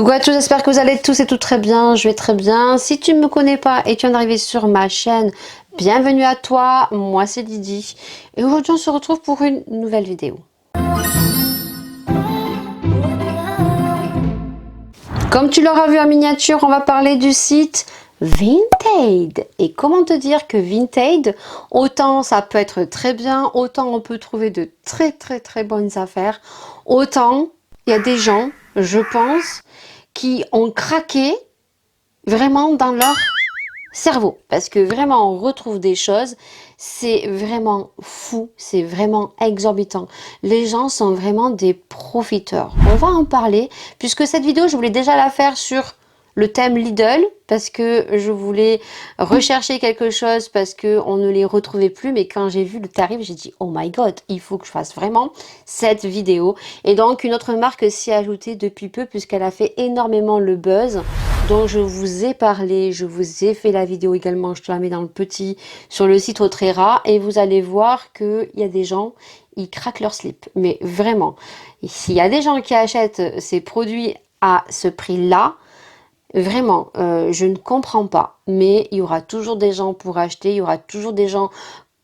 Coucou à tous, j'espère que vous allez tous et tout très bien, je vais très bien. Si tu ne me connais pas et tu viens d'arriver sur ma chaîne, bienvenue à toi, moi c'est Didi. Et aujourd'hui on se retrouve pour une nouvelle vidéo. Comme tu l'auras vu en miniature, on va parler du site Vinted. Et comment te dire que Vinted, autant ça peut être très bien, autant on peut trouver de très bonnes affaires, autant il y a des gens, je pense, qui ont craqué vraiment dans leur cerveau. Parce que vraiment, on retrouve des choses, c'est vraiment fou, c'est vraiment exorbitant. Les gens sont vraiment des profiteurs. On va en parler, puisque cette vidéo, je voulais déjà la faire sur le thème Lidl, parce que je voulais rechercher quelque chose, parce qu'on ne les retrouvait plus, mais quand j'ai vu le tarif, j'ai dit, oh my god, il faut que je fasse vraiment cette vidéo. Et donc, une autre marque s'y est ajoutée depuis peu, puisqu'elle a fait énormément le buzz, dont je vous ai parlé, je vous ai fait la vidéo également, je te la mets dans le petit, sur le site Autrera, et vous allez voir qu'il y a des gens, ils craquent leur slip, mais vraiment. S'il y a des gens qui achètent ces produits à ce prix-là, vraiment, je ne comprends pas, mais il y aura toujours des gens pour acheter, il y aura toujours des gens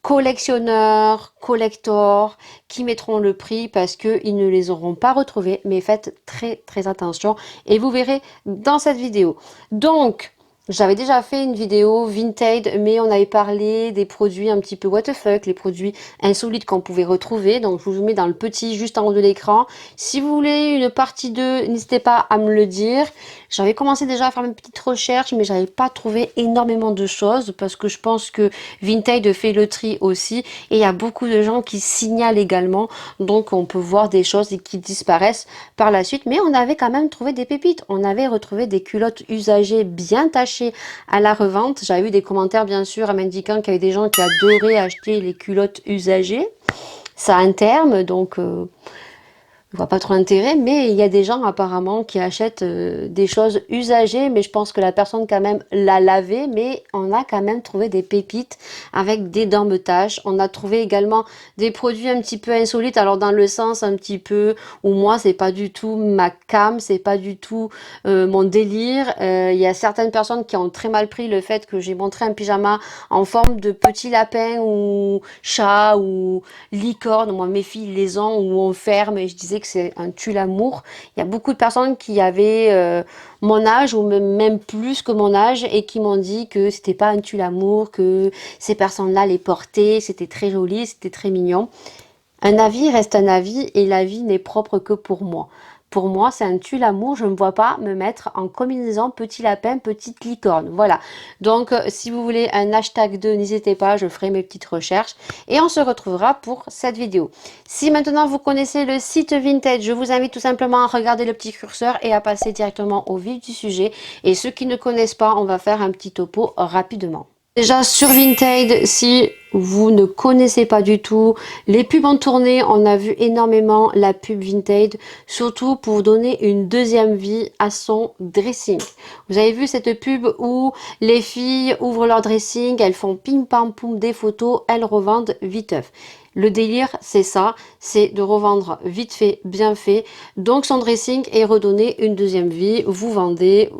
collectionneurs, collectors, qui mettront le prix parce qu'ils ne les auront pas retrouvés, mais faites très attention et vous verrez dans cette vidéo. Donc, j'avais déjà fait une vidéo Vinted, mais on avait parlé des produits un petit peu what the fuck, les produits insolites qu'on pouvait retrouver. Donc, je vous mets dans le petit juste en haut de l'écran. Si vous voulez une partie 2, n'hésitez pas à me le dire. J'avais commencé déjà à faire une petite recherche, mais j'avais pas trouvé énormément de choses parce que je pense que Vinted fait le tri aussi. Et il y a beaucoup de gens qui signalent également. Donc, on peut voir des choses qui disparaissent par la suite. Mais on avait quand même trouvé des pépites. On avait retrouvé des culottes usagées bien tachées à la revente. J'avais vu des commentaires bien sûr m'indiquant qu'il y avait des gens qui adoraient acheter les culottes usagées. Ça a un terme, donc je vois pas trop l'intérêt, mais il y a des gens apparemment qui achètent des choses usagées, mais je pense que la personne quand même l'a lavé, mais on a quand même trouvé des pépites avec d'énormes taches. On a trouvé également des produits un petit peu insolites, alors dans le sens un petit peu où moi c'est pas du tout ma cam, c'est pas du tout mon délire. Il y a certaines personnes qui ont très mal pris le fait que j'ai montré un pyjama en forme de petit lapin ou chat ou licorne. Moi mes filles les ont, où on ferme, et je disais que c'est un tue-l'amour. Il y a beaucoup de personnes qui avaient mon âge ou même plus que mon âge et qui m'ont dit que c'était pas un tue-l'amour, que ces personnes-là les portaient, c'était très joli, c'était très mignon. Un avis reste un avis et la vie n'est propre que pour moi. Pour moi, c'est un tue-l'amour. Je ne me vois pas me mettre en combinaison petit lapin, petite licorne. Voilà. Donc, si vous voulez un hashtag 2, n'hésitez pas, je ferai mes petites recherches. Et on se retrouvera pour cette vidéo. Si maintenant vous connaissez le site Vinted, je vous invite tout simplement à regarder le petit curseur et à passer directement au vif du sujet. Et ceux qui ne connaissent pas, on va faire un petit topo rapidement. Déjà sur Vinted, si vous ne connaissez pas du tout, les pubs en tournée, on a vu énormément la pub Vinted, surtout pour donner une deuxième vie à son dressing. Vous avez vu cette pub où les filles ouvrent leur dressing, elles font pim pam poum des photos, elles revendent viteuf. Le délire, c'est ça, c'est de revendre vite fait, bien fait. Donc son dressing est redonné une deuxième vie. Vous vendez,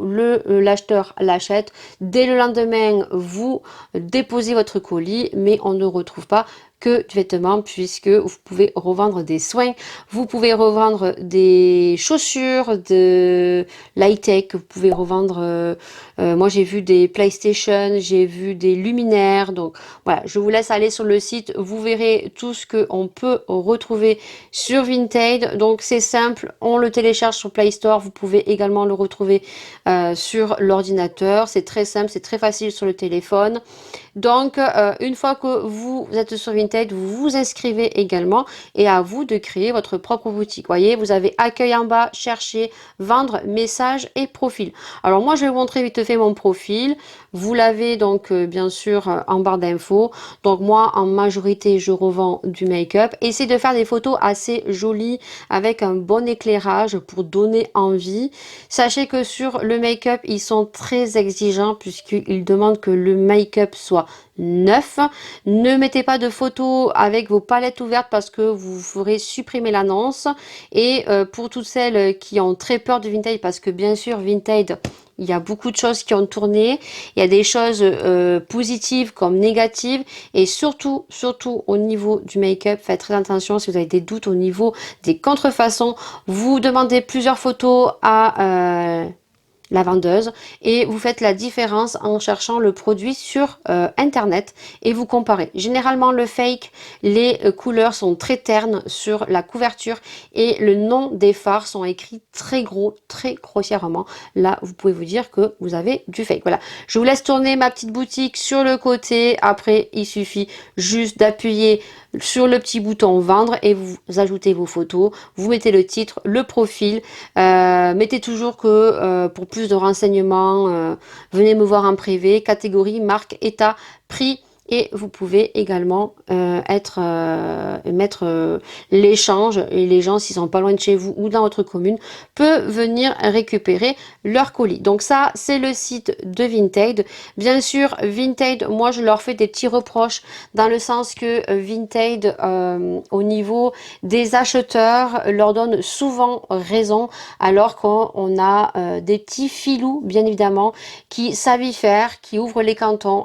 l'acheteur l'achète. Dès le lendemain, vous déposez votre colis, mais on ne retrouve pas que du vêtement, puisque vous pouvez revendre des soins, vous pouvez revendre des chaussures, de l'high-tech, vous pouvez revendre, moi j'ai vu des PlayStation, j'ai vu des luminaires, donc voilà, je vous laisse aller sur le site, vous verrez tout ce qu'on peut retrouver sur Vinted. Donc c'est simple, on le télécharge sur Play Store, vous pouvez également le retrouver sur l'ordinateur, c'est très simple, c'est très facile sur le téléphone. Donc, une fois que vous êtes sur Vinted, vous vous inscrivez également et à vous de créer votre propre boutique. Vous voyez, vous avez accueil en bas, chercher, vendre, message et profil. Alors moi, je vais vous montrer vite fait mon profil. Vous l'avez donc bien sûr en barre d'infos. Donc moi, en majorité, je revends du make-up. Essayez de faire des photos assez jolies avec un bon éclairage pour donner envie. Sachez que sur le make-up, ils sont très exigeants puisqu'ils demandent que le make-up soit neuf. Ne mettez pas de photos photos avec vos palettes ouvertes parce que vous ferez supprimer l'annonce. Et pour toutes celles qui ont très peur du Vinted, parce que bien sûr Vinted, il y a beaucoup de choses qui ont tourné, il y a des choses positives comme négatives, et surtout au niveau du make-up, faites très attention si vous avez des doutes au niveau des contrefaçons. Vous demandez plusieurs photos à la vendeuse et vous faites la différence en cherchant le produit sur internet et vous comparez. Généralement le fake, les couleurs sont très ternes sur la couverture et le nom des fards sont écrits très gros, très grossièrement. Là vous pouvez vous dire que vous avez du fake. Voilà, je vous laisse tourner ma petite boutique sur le côté. Après il suffit juste d'appuyer sur le petit bouton vendre et vous ajoutez vos photos, vous mettez le titre, le profil, mettez toujours que pour plus de renseignements, venez me voir en privé, catégorie, marque, état, prix. Et vous pouvez également mettre l'échange, et les gens, s'ils sont pas loin de chez vous ou dans votre commune, peuvent venir récupérer leur colis. Donc ça, c'est le site de Vinted. Bien sûr, Vinted, moi je leur fais des petits reproches dans le sens que Vinted, au niveau des acheteurs, leur donne souvent raison, alors qu'on a des petits filous, bien évidemment, qui savent y faire, qui ouvrent les cartons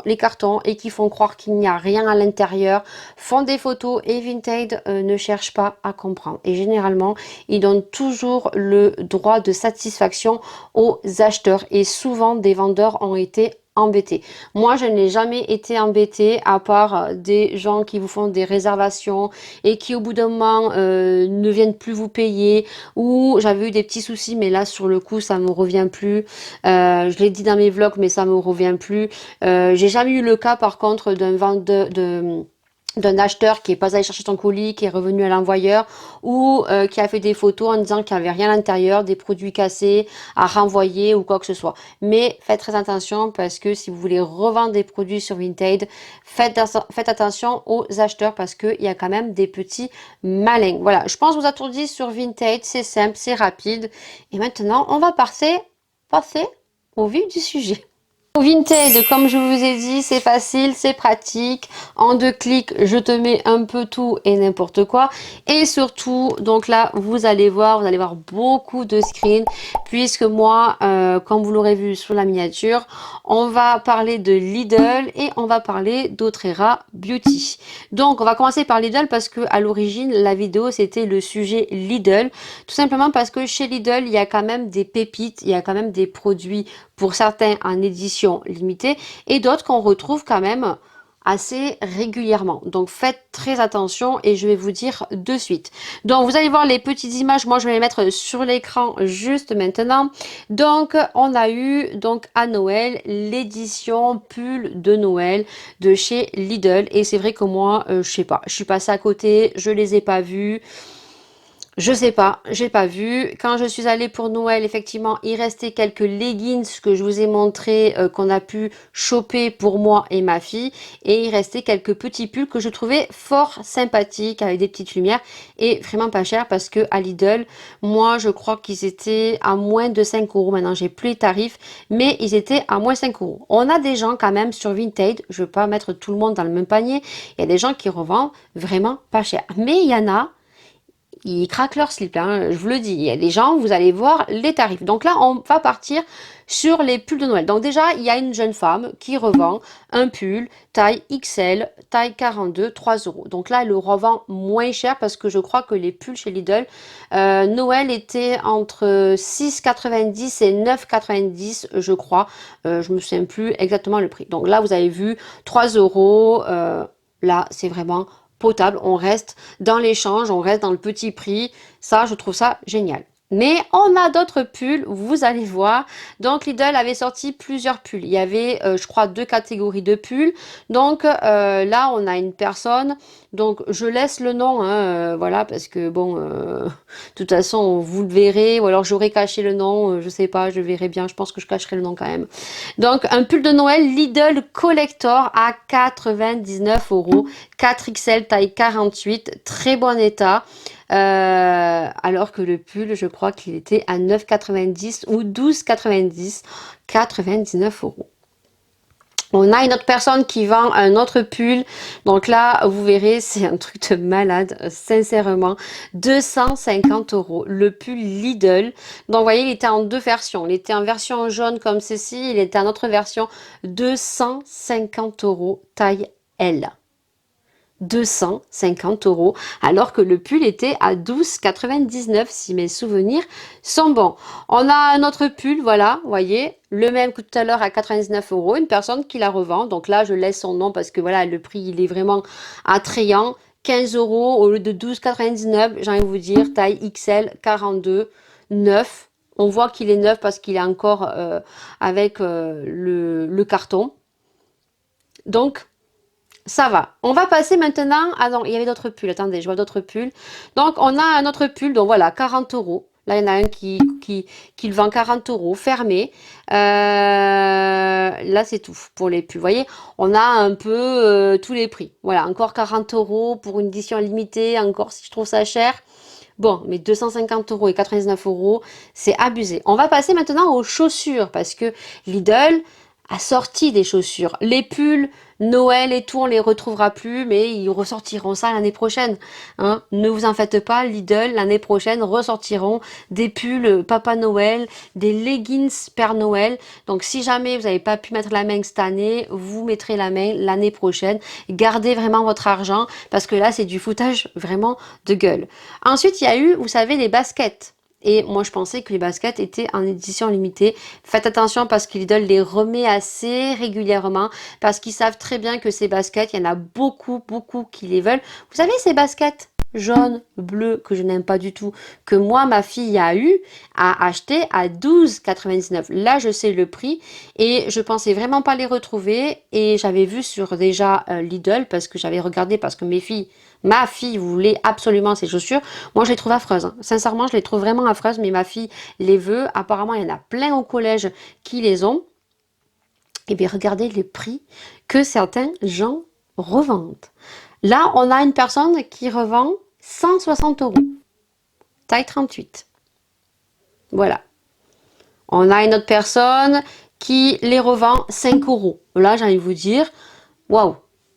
et qui font croire qu'il n'y a rien à l'intérieur, font des photos, et Vinted ne cherche pas à comprendre. Et généralement, ils donnent toujours le droit de satisfaction aux acheteurs. Et souvent, des vendeurs ont été embêtés. Moi, je n'ai jamais été embêtée, à part des gens qui vous font des réservations et qui au bout d'un moment ne viennent plus vous payer, ou j'avais eu des petits soucis, mais là sur le coup ça me revient plus. Je l'ai dit dans mes vlogs, mais ça me revient plus. J'ai jamais eu le cas par contre d'un vendeur d'un acheteur qui est pas allé chercher son colis, qui est revenu à l'envoyeur, ou qui a fait des photos en disant qu'il n'y avait rien à l'intérieur, des produits cassés à renvoyer ou quoi que ce soit. Mais faites très attention, parce que si vous voulez revendre des produits sur Vinted, faites attention aux acheteurs, parce qu'il y a quand même des petits malins. Voilà, je pense vous attourdir sur Vinted, c'est simple, c'est rapide. Et maintenant, on va passer au vif du sujet. Vinted, comme je vous ai dit, c'est facile, c'est pratique. En 2 clics, je te mets un peu tout et n'importe quoi. Et surtout, donc là, vous allez voir beaucoup de screens, puisque moi, comme vous l'aurez vu sur la miniature, on va parler de Lidl et on va parler d'Autrera Beauty. Donc, on va commencer par Lidl parce que à l'origine, la vidéo, c'était le sujet Lidl. Tout simplement parce que chez Lidl, il y a quand même des pépites, il y a quand même des produits, pour certains en édition limitée et d'autres qu'on retrouve quand même assez régulièrement. Donc faites très attention et je vais vous dire de suite. Donc vous allez voir les petites images, moi je vais les mettre sur l'écran juste maintenant. Donc on a eu donc à Noël l'édition pull de Noël de chez Lidl, et c'est vrai que moi je sais pas, je suis passée à côté, je les ai pas vus. Je sais pas, j'ai pas vu. Quand je suis allée pour Noël, effectivement, il restait quelques leggings que je vous ai montré, qu'on a pu choper pour moi et ma fille. Et il restait quelques petits pulls que je trouvais fort sympathiques, avec des petites lumières et vraiment pas cher, parce que à Lidl, moi je crois qu'ils étaient à moins de 5 euros. Maintenant, j'ai plus les tarifs, mais ils étaient à moins 5 euros. On a des gens quand même sur Vinted, je veux pas mettre tout le monde dans le même panier. Il y a des gens qui revendent vraiment pas cher. Mais il y en a, ils craquent leur slip, hein, je vous le dis. Il y a des gens, vous allez voir les tarifs. Donc là, on va partir sur les pulls de Noël. Donc déjà, il y a une jeune femme qui revend un pull taille XL, taille 42, 3 euros. Donc là, elle le revend moins cher, parce que je crois que les pulls chez Lidl, Noël était entre 6,90 et 9,90, je crois. Je me souviens plus exactement le prix. Donc là, vous avez vu 3 euros. Là, c'est vraiment potable, on reste dans l'échange, on reste dans le petit prix. Ça, je trouve ça génial. Mais on a d'autres pulls, vous allez voir. Donc Lidl avait sorti plusieurs pulls. Il y avait, je crois, 2 catégories de pulls. Donc là, on a une personne. Donc je laisse le nom, hein, voilà, parce que bon, de toute façon, vous le verrez. Ou alors j'aurais caché le nom, je sais pas, je verrai bien. Je pense que je cacherai le nom quand même. Donc un pull de Noël Lidl Collector à 99 euros. 4XL taille 48, très bon état. Alors que le pull, je crois qu'il était à 9,90 ou 12,90, 99 euros. On a une autre personne qui vend un autre pull. Donc là, vous verrez, c'est un truc de malade, sincèrement. 250 €. Le pull Lidl. Donc, vous voyez, il était en deux versions. Il était en version jaune comme ceci. Il était en autre version 250 € taille L. 250 €, alors que le pull était à 12,99 si mes souvenirs sont bons. On a un autre pull, voilà, vous voyez, le même que tout à l'heure à 99 €, une personne qui la revend. Donc là, je laisse son nom parce que voilà, le prix, il est vraiment attrayant. 15 € au lieu de 12,99, j'ai envie de vous dire, taille XL 42, neuf. On voit qu'il est neuf parce qu'il est encore avec le carton. Donc, ça va. On va passer maintenant. Ah non, il y avait d'autres pulls. Attendez, je vois d'autres pulls. Donc, on a un autre pull. Donc, voilà, 40 €. Là, il y en a un qui le vend 40 € fermé. Là, c'est tout pour les pulls. Vous voyez, on a un peu tous les prix. Voilà, encore 40 € pour une édition limitée. Encore si je trouve ça cher. Bon, mais 250 € et 99 €, c'est abusé. On va passer maintenant aux chaussures parce que Lidl a sorti des chaussures. Les pulls, Noël et tout, on les retrouvera plus, mais ils ressortiront ça l'année prochaine. Hein. Ne vous en faites pas, Lidl, l'année prochaine, ressortiront des pulls Papa Noël, des leggings Père Noël. Donc, si jamais vous n'avez pas pu mettre la main cette année, vous mettrez la main l'année prochaine. Gardez vraiment votre argent, parce que là, c'est du foutage vraiment de gueule. Ensuite, il y a eu, vous savez, les baskets. Et moi, je pensais que les baskets étaient en édition limitée. Faites attention parce que Lidl les remet assez régulièrement. Parce qu'ils savent très bien que ces baskets, il y en a beaucoup, beaucoup qui les veulent. Vous savez, ces baskets jaunes, bleues, que je n'aime pas du tout, que moi, ma fille a acheté à 12,99 €. Là, je sais le prix. Et je pensais vraiment pas les retrouver. Et j'avais vu sur déjà Lidl parce que j'avais regardé parce que ma fille voulait absolument ces chaussures. Moi, je les trouve affreuses. Hein. Sincèrement, je les trouve vraiment affreuses, mais ma fille les veut. Apparemment, il y en a plein au collège qui les ont. Et bien, regardez les prix que certains gens revendent. Là, on a une personne qui revend 160 €, taille 38. Voilà. On a une autre personne qui les revend 5 €. Là, j'ai envie de vous dire, waouh,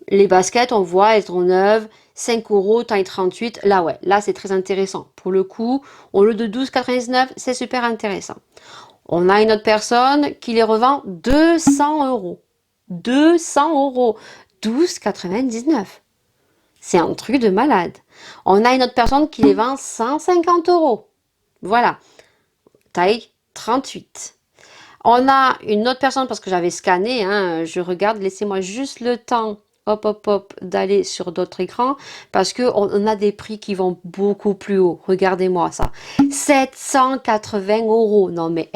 les baskets, on voit, elles sont neuves, 5 €, taille 38. Là, ouais, là, c'est très intéressant. Pour le coup, au lieu de 12,99, c'est super intéressant. On a une autre personne qui les revend 200 €. 200 €. 12,99. C'est un truc de malade. On a une autre personne qui les vend 150 €. Voilà. Taille 38. On a une autre personne, parce que j'avais scanné, hein, je regarde, laissez-moi juste le temps, hop, hop, hop, d'aller sur d'autres écrans, parce qu'on a des prix qui vont beaucoup plus haut. Regardez-moi ça. 780 €. Non mais,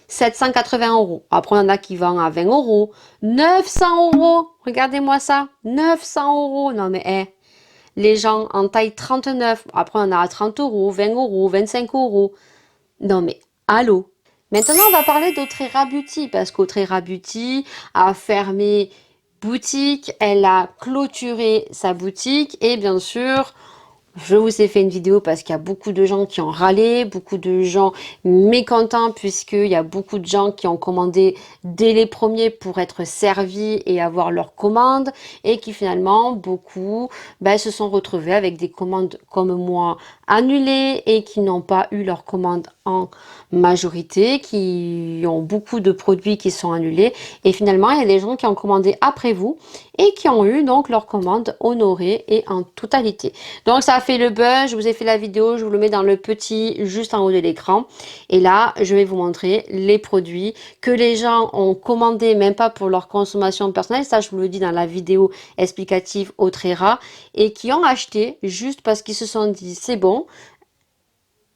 780 €. Après, on en a qui vendent à 20 €. 900 €. Regardez-moi ça. 900 €. Non mais, les gens en taille 39. Après, on en a à 30 €, 20 €, 25 €. Non mais, allô. Maintenant, on va parler d'Autrera Beauty, parce qu'Autrera Beauty a fermé boutique, elle a clôturé sa boutique, et bien sûr, je vous ai fait une vidéo parce qu'il y a beaucoup de gens qui ont râlé, beaucoup de gens mécontents puisqu'il y a beaucoup de gens qui ont commandé dès les premiers pour être servis et avoir leur commande et qui finalement, beaucoup, se sont retrouvés avec des commandes comme moi annulées et qui n'ont pas eu leur commande en majorité, qui ont beaucoup de produits qui sont annulés et finalement, il y a des gens qui ont commandé après vous et qui ont eu donc leur commande honorée et en totalité. Donc ça a fait le buzz, je vous ai fait la vidéo, je vous le mets dans le petit juste en haut de l'écran. Et là, je vais vous montrer les produits que les gens ont commandés, même pas pour leur consommation personnelle, ça je vous le dis dans la vidéo explicative Autrera, et qui ont acheté juste parce qu'ils se sont dit c'est bon,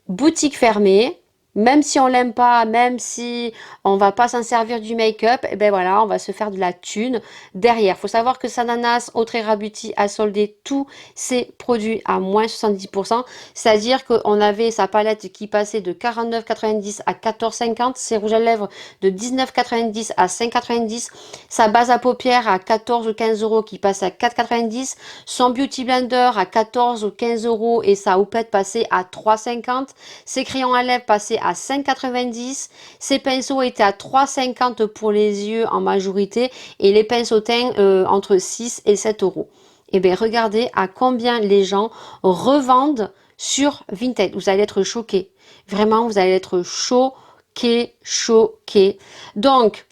boutique fermée, même si on l'aime pas, même si on va pas s'en servir du make-up, et ben voilà, on va se faire de la thune derrière. Faut savoir que Sananas Autrera Beauty a soldé tous ses produits à moins 70%, c'est-à-dire qu'on avait sa palette qui passait de 49,90 à 14,50, ses rouges à lèvres de 19,90 à 5,90, sa base à paupières à 14 ou 15 € qui passe à 4,90, son Beauty Blender à 14 ou 15 € et sa houppette passait à 3,50, ses crayons à lèvres passaient à 5,90. Ces pinceaux étaient à 3,50 pour les yeux en majorité et les pinceaux teints entre 6 et 7 euros. Et bien regardez à combien les gens revendent sur Vinted. Vous allez être choqués. Vraiment, vous allez être choqués, choqués. Donc,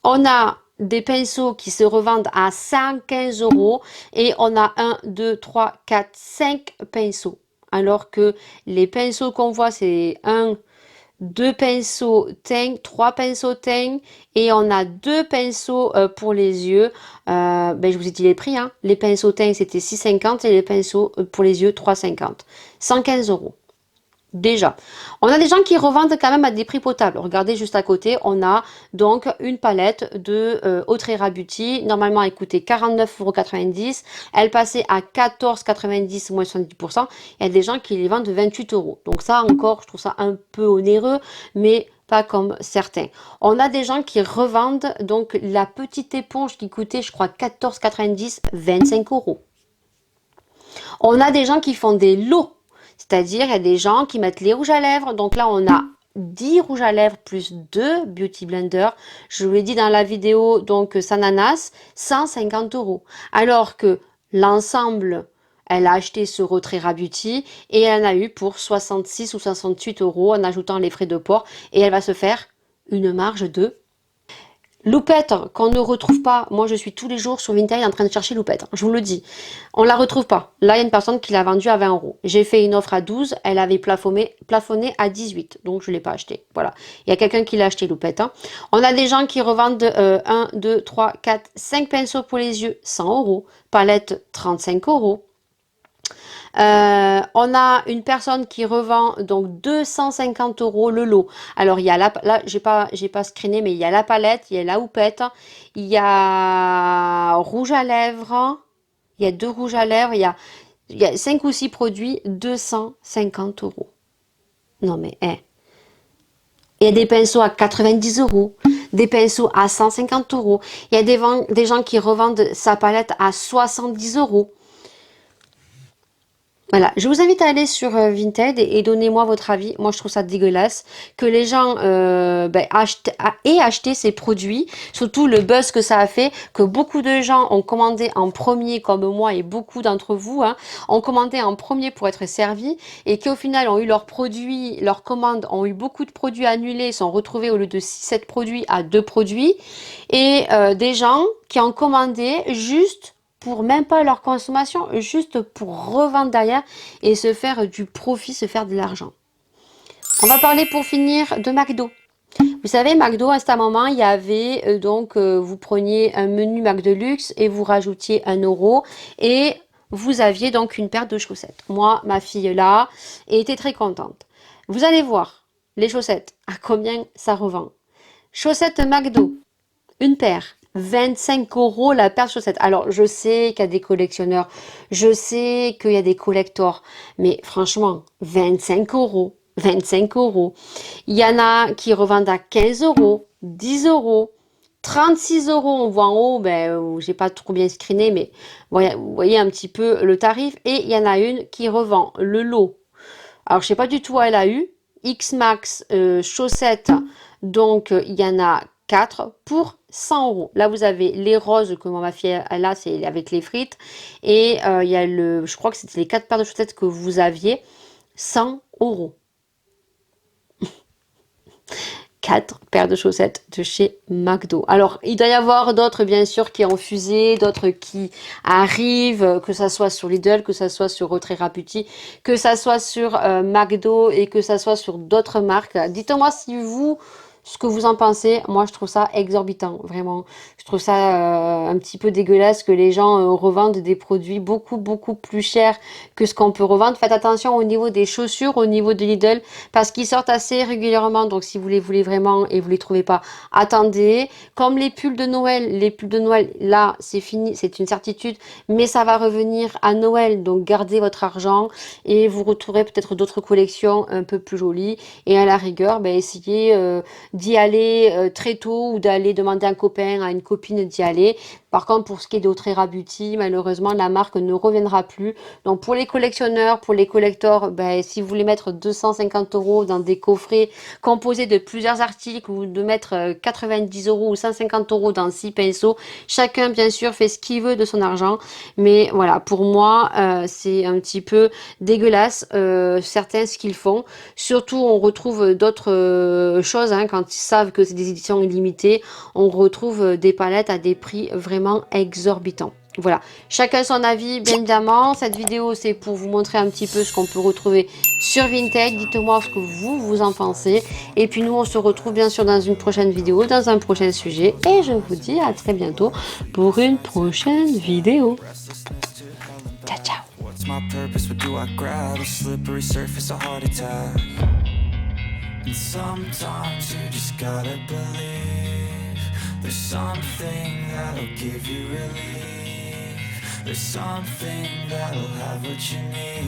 on a des pinceaux qui se revendent à 115 euros et on a 1, 2, 3, 4, 5 pinceaux. Alors que les pinceaux qu'on voit, c'est 1, 2 pinceaux teints, 3 pinceaux teints et on a 2 pinceaux pour les yeux. Ben, je vous ai dit les prix, hein. Les pinceaux teints, c'était 6,50 et les pinceaux pour les yeux, 3,50. 115 euros. Déjà, on a des gens qui revendent quand même à des prix potables. Regardez juste à côté, on a donc une palette de Autrera Beauty. Normalement, elle coûtait 49,90 €. Elle passait à 14,90 moins 70%. Il y a des gens qui les vendent 28 euros. Donc ça encore, je trouve ça un peu onéreux, mais pas comme certains. On a des gens qui revendent donc la petite éponge qui coûtait, je crois, 14,90, 25 euros. On a des gens qui font des lots. C'est-à-dire, il y a des gens qui mettent les rouges à lèvres. Donc là, on a 10 rouges à lèvres plus 2 Beauty Blender. Je vous l'ai dit dans la vidéo, donc Sananas, 150 euros. Alors que l'ensemble, elle a acheté ce Autrera Beauty et elle en a eu pour 66 ou 68 euros en ajoutant les frais de port. Et elle va se faire une marge de loupette qu'on ne retrouve pas. Moi, je suis tous les jours sur Vinted en train de chercher loupette. Je vous le dis. On la retrouve pas. Là, il y a une personne qui l'a vendue à 20 euros. J'ai fait une offre à 12. Elle avait plafonné à 18. Donc, je ne l'ai pas acheté. Voilà. Il y a quelqu'un qui l'a acheté loupette. Hein. On a des gens qui revendent 1, 2, 3, 4, 5 pinceaux pour les yeux. 100 euros. Palette, 35 euros. On a une personne qui revend donc 250 euros le lot. Alors il y a là j'ai pas screené, mais il y a la palette, il y a la houppette, il y a rouge à lèvres, il y a 2 rouges à lèvres, il y a 5 ou 6 produits, 250 euros. Non mais il y a des pinceaux à 90 euros, des pinceaux à 150 euros. Il y a des gens qui revendent sa palette à 70 euros. Voilà, je vous invite à aller sur Vinted et donnez-moi votre avis. Moi, je trouve ça dégueulasse que les gens aient acheté ces produits, surtout le buzz que ça a fait, que beaucoup de gens ont commandé en premier, comme moi et beaucoup d'entre vous, hein, ont commandé en premier pour être servis et qu'au final ont eu leurs produits, leurs commandes, ont eu beaucoup de produits annulés, sont retrouvés au lieu de 6-7 produits à 2 produits et des gens qui ont commandé juste pour même pas leur consommation, juste pour revendre derrière et se faire du profit, se faire de l'argent. On va parler pour finir de McDo. Vous savez, McDo, à ce moment, il y avait vous preniez un menu McDeluxe et vous rajoutiez 1 euro et vous aviez donc une paire de chaussettes. Moi, ma fille là, était très contente. Vous allez voir les chaussettes, à combien ça revend. Chaussettes McDo, une paire. 25 euros la paire de chaussettes. Alors, je sais qu'il y a des collectionneurs, je sais qu'il y a des collectors, mais franchement, 25 euros, 25 euros. Il y en a qui revendent à 15 euros, 10 euros, 36 euros. On voit en haut, j'ai pas trop bien screené, mais vous voyez un petit peu le tarif. Et il y en a une qui revend le lot. Alors, je sais pas du tout où elle a eu. X-Max chaussettes, donc il y en a 4 pour 100 euros. Là, vous avez les roses que ma fille elle a, c'est avec les frites. Et il y a je crois que c'était les 4 paires de chaussettes que vous aviez, 100 euros. 4 paires de chaussettes de chez McDo. Alors, il doit y avoir d'autres, bien sûr, qui ont fusé, d'autres qui arrivent, que ça soit sur Lidl, que ça soit sur Autrera Beauty, que ça soit sur McDo et que ça soit sur d'autres marques. Dites-moi si vous, ce que vous en pensez. Moi, je trouve ça exorbitant, vraiment. Je trouve ça un petit peu dégueulasse que les gens revendent des produits beaucoup plus chers que ce qu'on peut revendre. Faites attention au niveau des chaussures, au niveau de Lidl, parce qu'ils sortent assez régulièrement. Donc, si vous les voulez vraiment et vous les trouvez pas, attendez. Comme les pulls de Noël, là, c'est fini, c'est une certitude, mais ça va revenir à Noël. Donc, gardez votre argent et vous retrouverez peut-être d'autres collections un peu plus jolies. Et à la rigueur, essayez d'y aller très tôt ou d'aller demander à un copain, à une copine d'y aller. Par contre, pour ce qui est d'Otrera Beauty, malheureusement, la marque ne reviendra plus. Donc, pour les collectionneurs, pour les collectors, ben, si vous voulez mettre 250 € dans des coffrets composés de plusieurs articles ou de mettre 90 € ou 150 € dans 6 pinceaux, chacun, bien sûr, fait ce qu'il veut de son argent. Mais voilà, pour moi, c'est un petit peu dégueulasse, certains, ce qu'ils font. Surtout, on retrouve d'autres choses, hein, quand ils savent que c'est des éditions illimitées, on retrouve des palettes à des prix vraiment exorbitants. Voilà, chacun son avis, bien évidemment. Cette vidéo, c'est pour vous montrer un petit peu ce qu'on peut retrouver sur Vinted. Dites-moi ce que vous en pensez. Et puis nous, on se retrouve bien sûr dans une prochaine vidéo, dans un prochain sujet. Et je vous dis à très bientôt pour une prochaine vidéo. Ciao, ciao. What's my purpose? What do I grab? A slippery surface, a heart attack. And sometimes you just gotta believe there's something that'll give you relief. There's something that'll have what you need.